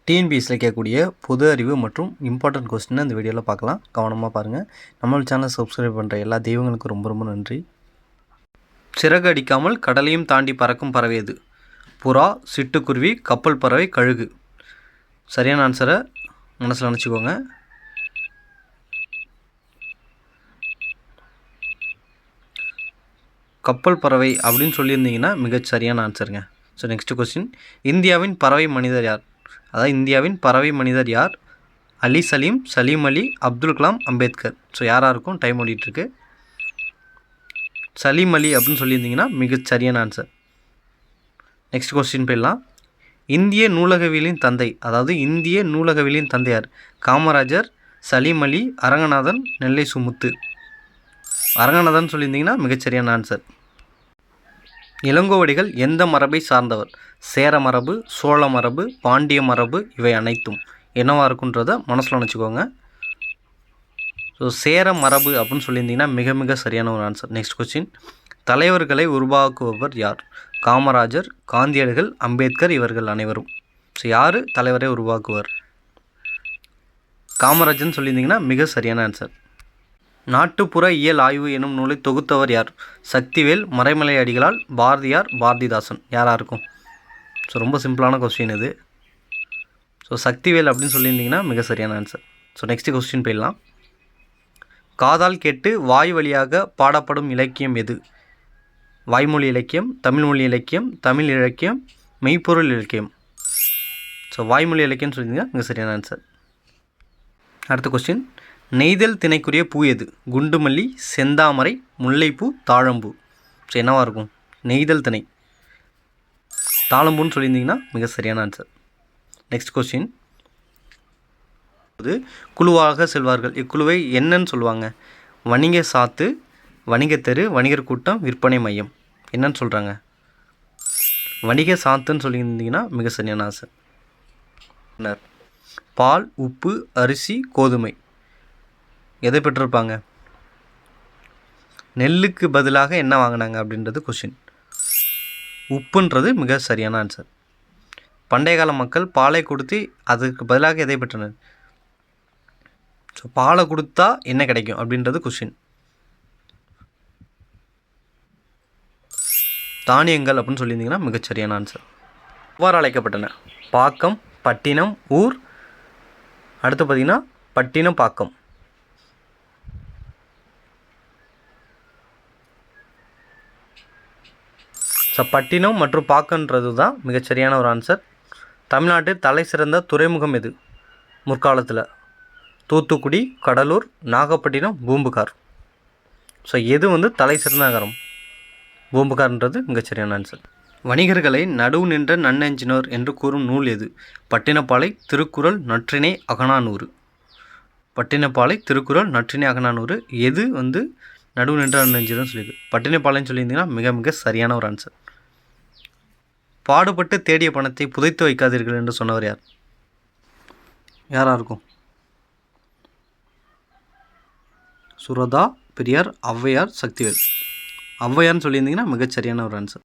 டிஎன்பிஎஸ்சியில் கேட்கக்கூடிய பொது அறிவு மற்றும் இம்பார்ட்டன்ட் கொஸ்டின் இந்த வீடியோவில் பார்க்கலாம். கவனமாக பாருங்கள். நம்ம சேனலை சப்ஸ்கிரைப் பண்ணுற எல்லா தெய்வங்களுக்கும் ரொம்ப ரொம்ப நன்றி. சிறகு அடிக்காமல் கடலையும் தாண்டி பறக்கும் பறவை எது? புறா, சிட்டுக்குருவி, கப்பல் பறவை, கழுகு. சரியான ஆன்சரை மனசில் நினச்சிக்கோங்க. கப்பல் பறவை அப்படின்னு சொல்லியிருந்தீங்கன்னா மிகச் சரியான ஆன்சருங்க. ஸோ நெக்ஸ்ட் கொஸ்டின், இந்தியாவின் பறவை மனிதர் யார்? அதாவது இந்தியாவின் பறவை மனிதர் யார்? அலி சலீம், சலீம் அலி, அப்துல் கலாம், அம்பேத்கர். ஸோ யாராக இருக்கும்? டைம் ஓடிட்டுருக்கு. சலீம் அலி அப்படின்னு சொல்லியிருந்தீங்கன்னா மிகச் சரியான ஆன்சர். நெக்ஸ்ட் கொஸ்டின் போயிடலாம். இந்திய நூலகவியலின் தந்தை, அதாவது இந்திய நூலகவியலின் தந்தையார்? காமராஜர், சலீம் அலி, அரங்கநாதன், நெல்லை சுமுத்து. அரங்கநாதன் சொல்லியிருந்தீங்கன்னா மிகச்சரியான ஆன்சர். இளங்கோவடிகள் எந்த மரபை சார்ந்தவர்? சேர மரபு, சோழ மரபு, பாண்டிய மரபு, இவை அனைத்தும். என்னவாக இருக்குன்றதை மனசில் நினச்சிக்கோங்க. ஸோ சேர மரபு அப்படின்னு சொல்லியிருந்தீங்கன்னா மிக மிக சரியான ஒரு ஆன்சர். நெக்ஸ்ட் கொஸ்டின், தலைவர்களை உருவாக்குபவர் யார்? காமராஜர், காந்தியடிகள், அம்பேத்கர், இவர்கள் அனைவரும். ஸோ யார் தலைவரை உருவாக்குவர்? காமராஜர்னு சொல்லியிருந்தீங்கன்னா மிக சரியான ஆன்சர். நாட்டுப்புற இயல் ஆய்வு எனும் நூலை தொகுத்தவர் யார்? சக்திவேல், மறைமலை அடிகளால், பாரதியார், பாரதிதாசன். யாராக இருக்கும்? ஸோ ரொம்ப சிம்பிளான கொஸ்டின் இது. ஸோ சக்திவேல் அப்படின்னு சொல்லியிருந்தீங்கன்னா மிக சரியான ஆன்சர். ஸோ நெக்ஸ்ட் கொஸ்டின் போயிடலாம். காதால் கேட்டு வாய் வழியாக பாடப்படும் இலக்கியம் எது? வாய்மொழி இலக்கியம், தமிழ்மொழி இலக்கியம், தமிழ் இலக்கியம், மெய்ப்பொருள் இலக்கியம். ஸோ வாய்மொழி இலக்கியம்னு சொல்லியிருந்தீங்கன்னா மிக சரியான ஆன்சர். அடுத்த கொஸ்டின், நெய்தல் திணைக்குரிய பூ எது? குண்டுமல்லி, செந்தாமரை, முல்லைப்பூ, தாழம்பூ. ஸோ என்னவாக இருக்கும்? நெய்தல் திணை. தாழம்பூன்னு சொல்லியிருந்தீங்கன்னா மிக சரியான ஆன்சர். நெக்ஸ்ட் கொஸ்டின், குழுவாக செல்வார்கள். இக்குழுவை என்னன்னு சொல்லுவாங்க? வணிக சாத்து, வணிகத்தெரு, வணிகர் கூட்டம், விற்பனை மையம். என்னன்னு சொல்கிறாங்க? வணிக சாத்துன்னு சொல்லியிருந்தீங்கன்னா மிக சரியான ஆன்சர். பால், உப்பு, அரிசி, கோதுமை எதை பெற்றிருப்பாங்க? நெல்லுக்கு பதிலாக என்ன வாங்கினாங்க அப்படின்றது கொஷின். உப்புன்றது மிக சரியான ஆன்சர். பண்டைய கால மக்கள் பாலை கொடுத்து அதுக்கு பதிலாக எதை பெற்றனர்? ஸோ பாலை கொடுத்தா என்ன கிடைக்கும் அப்படின்றது கொஷின். தானியங்கள் அப்படின்னு சொல்லியிருந்தீங்கன்னா மிகச்சரியான ஆன்சர். எவ்வாறு அழைக்கப்பட்டன? பாக்கம், பட்டினம், ஊர். அடுத்து பார்த்திங்கன்னா பட்டினம், பாக்கம். ஸோ பட்டினம் மற்றும் பாக்கன்றது தான் மிகச்சரியான ஒரு ஆன்சர். தமிழ்நாட்டில் தலை சிறந்த துறைமுகம் எது முற்காலத்தில்? தூத்துக்குடி, கடலூர், நாகப்பட்டினம், பூம்புகார். ஸோ எது தலை சிறந்த நகரம்? பூம்புகார்ன்றது மிகச்சரியான ஆன்சர். வணிகர்களை நடுவு நின்ற நன்னெஞ்சினோர் என்று கூறும் நூல் எது? பட்டினப்பாலை, திருக்குறள், நற்றிணை, அகநானூறு. பட்டினப்பாலை, திருக்குறள், நற்றிணை, அகநானூறு. எது நடுவு நின்ற நன்னெஞ்சினோர்னு சொல்லியிருக்கு? பட்டினப்பாலைன்னு சொல்லியிருந்தீங்கன்னா மிக மிக சரியான ஒரு ஆன்சர். பாடுபட்டு தேடிய பணத்தை புதைத்து வைக்காதீர்கள் என்று சொன்னவர் யார்? யாராக இருக்கும்? சுரதா, பெரியார், ஔவையார், சக்திவேல். ஔவையார்னு சொல்லியிருந்தீங்கன்னா மிகச்சரியான ஒரு ஆன்சர்.